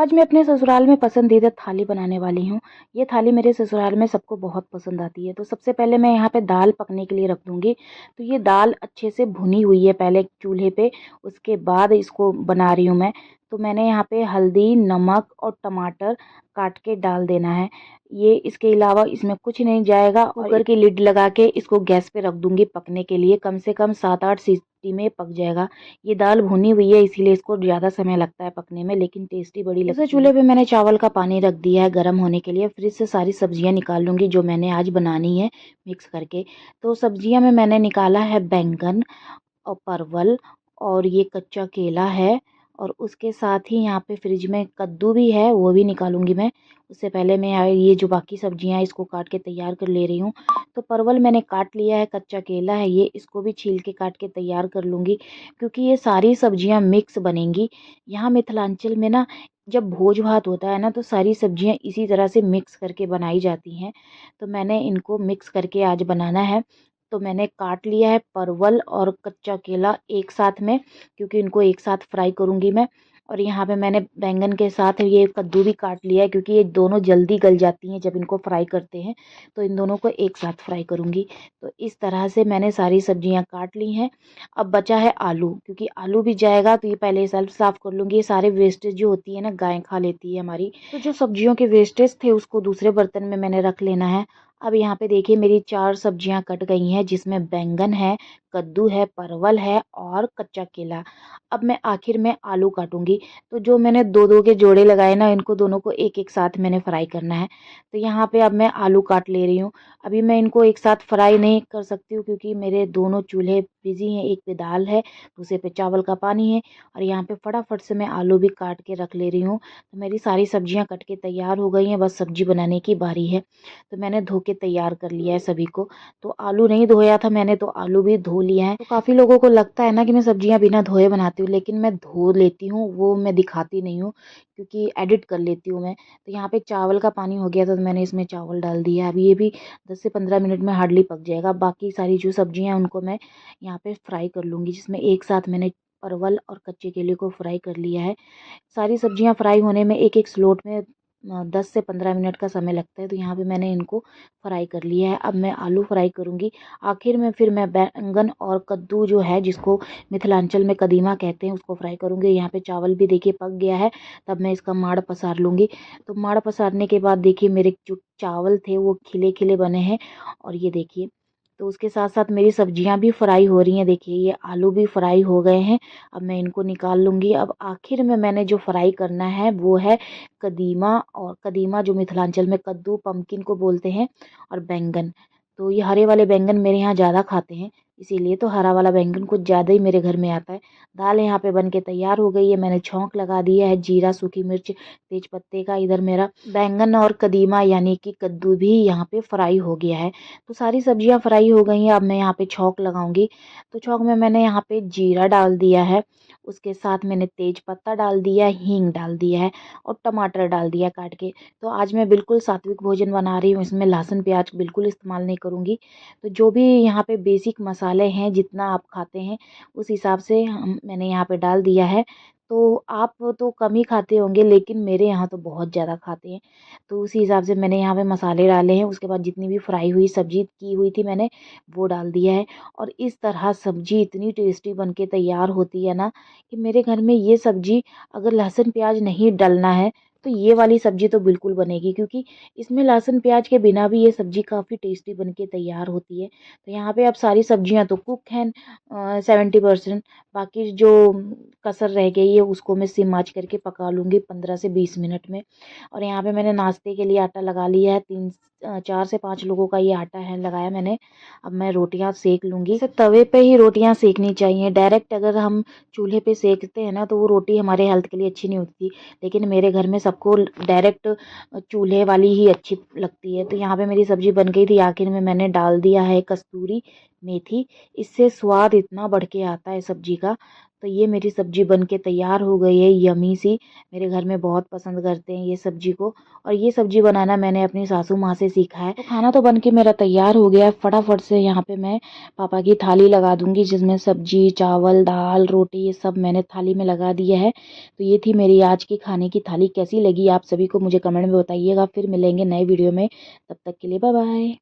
आज मैं अपने ससुराल में पसंदीदा थाली बनाने वाली हूँ। ये थाली मेरे ससुराल में सबको बहुत पसंद आती है। तो सबसे पहले मैं यहाँ पे दाल पकने के लिए रख दूँगी। तो ये दाल अच्छे से भुनी हुई है पहले चूल्हे पे, उसके बाद इसको बना रही हूँ मैं। तो मैंने यहाँ पे हल्दी, नमक और टमाटर काट के डाल देना है। ये इसके अलावा इसमें कुछ नहीं जाएगा और कुकर की लिड लगा के इसको गैस पे रख दूँगी पकने के लिए। कम से कम 7-8 सीटी में पक जाएगा। ये दाल भुनी हुई है इसीलिए इसको ज़्यादा समय लगता है पकने में, लेकिन टेस्टी बड़ी लगती है। दूसरे चूल्हे पे मैंने चावल का पानी रख दिया है गर्म होने के लिए। फ्रिज से सारी सब्जियां निकाल लूँगी जो मैंने आज बनानी है मिक्स करके। तो सब्जियां में मैंने निकाला है बैंगन और परवल और ये कच्चा केला है और उसके साथ ही यहाँ पे फ्रिज में कद्दू भी है, वो भी निकालूंगी मैं। उससे पहले मैं ये जो बाकी सब्जियां हैं इसको काट के तैयार कर ले रही हूँ। तो परवल मैंने काट लिया है, कच्चा केला है ये, इसको भी छील के काट के तैयार कर लूँगी क्योंकि ये सारी सब्जियां मिक्स बनेंगी। यहाँ मिथिलांचल में ना जब भोज भात होता है ना तो सारी सब्जियां इसी तरह से मिक्स करके बनाई जाती हैं। तो मैंने इनको मिक्स करके आज बनाना है। तो मैंने काट लिया है परवल और कच्चा केला एक साथ में क्योंकि इनको एक साथ फ्राई करूंगी मैं। और यहाँ पे मैंने बैंगन के साथ ये कद्दू भी काट लिया है क्योंकि ये दोनों जल्दी गल जाती हैं जब इनको फ्राई करते हैं। तो इन दोनों को एक साथ फ्राई करूंगी। तो इस तरह से मैंने सारी सब्जियां काट ली हैं। अब बचा है आलू, क्योंकि आलू भी जाएगा तो ये पहले सेल्फ साफ कर लूंगी। ये सारे वेस्टेज जो होती है ना गाय खा लेती है हमारी। तो जो सब्जियों के वेस्टेज थे उसको दूसरे बर्तन में मैंने रख लेना है। अब यहाँ पे देखिए मेरी 4 सब्जियां कट गई हैं जिसमें बैंगन है, कद्दू है, परवल है और कच्चा केला। अब मैं आखिर में आलू काटूंगी। तो जो मैंने दो दो के जोड़े लगाए ना इनको दोनों को एक एक साथ मैंने फ्राई करना है। तो यहाँ पे अब मैं आलू काट ले रही हूँ। अभी मैं इनको एक साथ फ्राई नहीं कर सकती हूँ क्योंकि मेरे दोनों चूल्हे बिजी हैं। एक पे दाल है, दूसरे पे चावल का पानी है और यहाँ पे फटाफट से मैं आलू भी काट के रख ले रही हूँ। तो मेरी सारी सब्जियां कट के तैयार हो गई हैं, बस सब्जी बनाने की बारी है। तो मैंने धो के तैयार कर लिया है सभी को। तो आलू नहीं धोया था मैंने, तो आलू भी धो लिया है। तो काफ़ी लोगों को लगता है ना कि मैं सब्जियां बिना धोए बनाती हूँ, लेकिन मैं धो लेती हूँ, वो मैं दिखाती नहीं हूँ क्योंकि एडिट कर लेती हूँ मैं। तो यहाँ पे चावल का पानी हो गया था तो मैंने इसमें चावल डाल दिया। अभी ये भी 10 से 15 मिनट में हार्डली पक जाएगा। बाकी सारी जो सब्जियां हैं उनको मैं यहाँ पे फ्राई कर लूँगी, जिसमें एक साथ मैंने परवल और कच्चे केले को फ्राई कर लिया है। सारी सब्जियां फ्राई होने में एक एक स्लोट में 10 से 15 मिनट का समय लगता है। तो यहाँ पे मैंने इनको फ्राई कर लिया है। अब मैं आलू फ्राई करूँगी। आखिर में फिर मैं बैंगन और कद्दू जो है जिसको मिथिलांचल में कदीमा कहते हैं उसको फ्राई करूँगी। यहाँ पे चावल भी देखिए पक गया है। तब मैं इसका माड़ पसार लूँगी। तो माड़ पसारने के बाद देखिए मेरे जो चावल थे वो खिले खिले बने हैं और ये देखिए। तो उसके साथ साथ मेरी सब्जियां भी फ्राई हो रही हैं। देखिए ये आलू भी फ्राई हो गए हैं। अब मैं इनको निकाल लूँगी। अब आखिर में मैंने जो फ्राई करना है वो है कदीमा, और कदीमा जो मिथिलांचल में कद्दू पम्पकिन को बोलते हैं, और बैंगन। तो ये हरे वाले बैंगन मेरे यहाँ ज़्यादा खाते हैं, इसीलिए तो हरा वाला बैंगन कुछ ज़्यादा ही मेरे घर में आता है। दाल यहाँ पे बन के तैयार हो गई है। मैंने छौंक लगा दिया है जीरा, सूखी मिर्च, तेज पत्ते का। इधर मेरा बैंगन और कदीमा यानी कि कद्दू भी यहाँ पे फ्राई हो गया है। तो सारी सब्जियां फ्राई हो गई हैं। अब मैं यहाँ पे छौंक लगाऊंगी। तो छौंक में मैंने यहाँ पे जीरा डाल दिया है, उसके साथ मैंने तेज पत्ता डाल दिया, हींग डाल दिया है और टमाटर डाल दिया काट के। तो आज मैं बिल्कुल सात्विक भोजन बना रही हूँ, इसमें लहसुन प्याज बिल्कुल इस्तेमाल नहीं करूँगी। तो जो भी यहाँ पे बेसिक मसाले हैं जितना आप खाते हैं उस हिसाब से हम मैंने यहाँ पे डाल दिया है। तो आप तो कम ही खाते होंगे लेकिन मेरे यहाँ तो बहुत ज़्यादा खाते हैं। तो उसी हिसाब से मैंने यहाँ पे मसाले डाले हैं। उसके बाद जितनी भी फ्राई हुई सब्जी की हुई थी मैंने वो डाल दिया है। और इस तरह सब्जी इतनी टेस्टी बन के तैयार होती है ना कि मेरे घर में ये सब्जी अगर लहसुन प्याज नहीं डलना है तो ये वाली सब्जी तो बिल्कुल बनेगी, क्योंकि इसमें लहसुन प्याज के बिना भी ये सब्जी काफ़ी टेस्टी बन के तैयार होती है। तो यहाँ पे अब सारी सब्जियां तो कुक हैं 70%। बाकी जो कसर रह गई है उसको मैं सिम आंच करके पका लूँगी 15 से 20 मिनट में। और यहाँ पे मैंने नाश्ते के लिए आटा लगा लिया है। 4 से 5 लोगों का ये आटा है लगाया मैंने। अब मैं रोटियां सेक लूँगी। इसे तवे पे ही रोटियां सेकनी चाहिए। डायरेक्ट अगर हम चूल्हे पे सेकते हैं ना तो वो रोटी हमारे हेल्थ के लिए अच्छी नहीं होती। लेकिन मेरे घर में सबको डायरेक्ट चूल्हे वाली ही अच्छी लगती है। तो यहाँ पे मेरी सब्जी बन गई थी। आखिर में मैंने डाल दिया है कस्तूरी मेथी। इससे स्वाद इतना बढ़ के आता है सब्जी का। तो ये मेरी सब्जी बन के तैयार हो गई है, यमी सी। मेरे घर में बहुत पसंद करते हैं ये सब्जी को। और ये सब्जी बनाना मैंने अपनी सासू माँ से सीखा है। तो खाना तो बन के मेरा तैयार हो गया है। फटाफट से यहाँ पे मैं पापा की थाली लगा दूंगी, जिसमें सब्जी, चावल, दाल, रोटी ये सब मैंने थाली में लगा दिया है। तो ये थी मेरी आज की खाने की थाली। कैसी लगी आप सभी को मुझे कमेंट में बताइएगा। फिर मिलेंगे नए वीडियो में, तब तक के लिए बाय बाय।